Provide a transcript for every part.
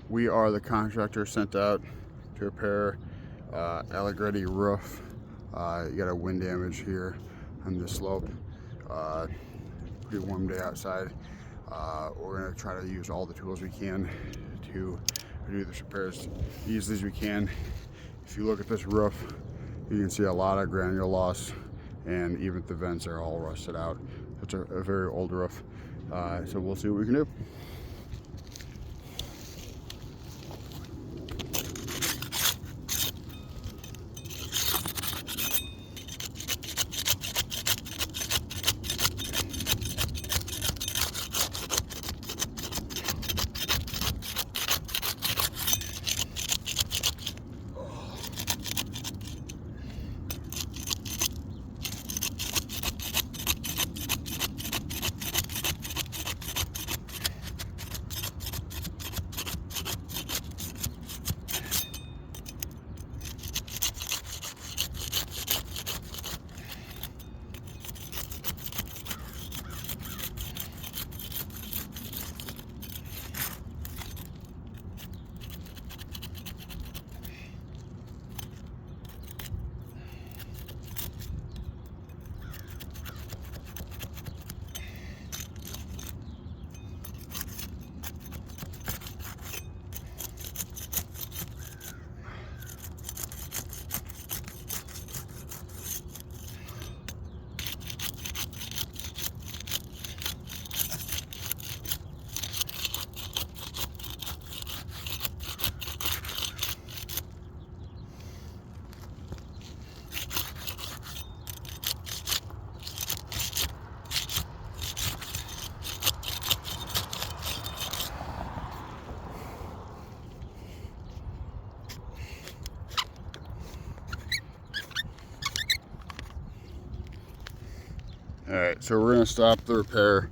We are the contractor sent out to repair Allegretti roof. You got a wind damage here on the slope. Pretty warm day outside. We're going to try to use all the tools we can to do this repairs as easily as we can. If you look at this roof, you can see a lot of granule loss, and even the vents are all rusted out. It's a very old roof. So we'll see what we can do. Alright, so we're going to stop the repair,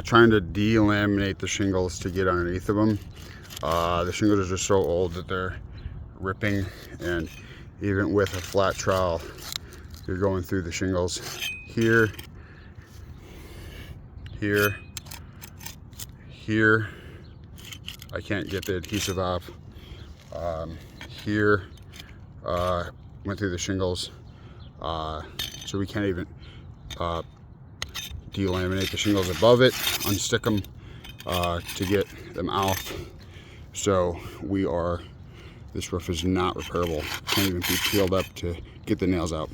trying to delaminate the shingles to get underneath of them. The shingles are just so old that they're ripping, and even with a flat trowel, you're going through the shingles here, here, here. I can't get the adhesive off. Here, went through the shingles, so we can't even delaminate the shingles above it, unstick them to get them out. So this roof is not repairable. Can't even be peeled up to get the nails out.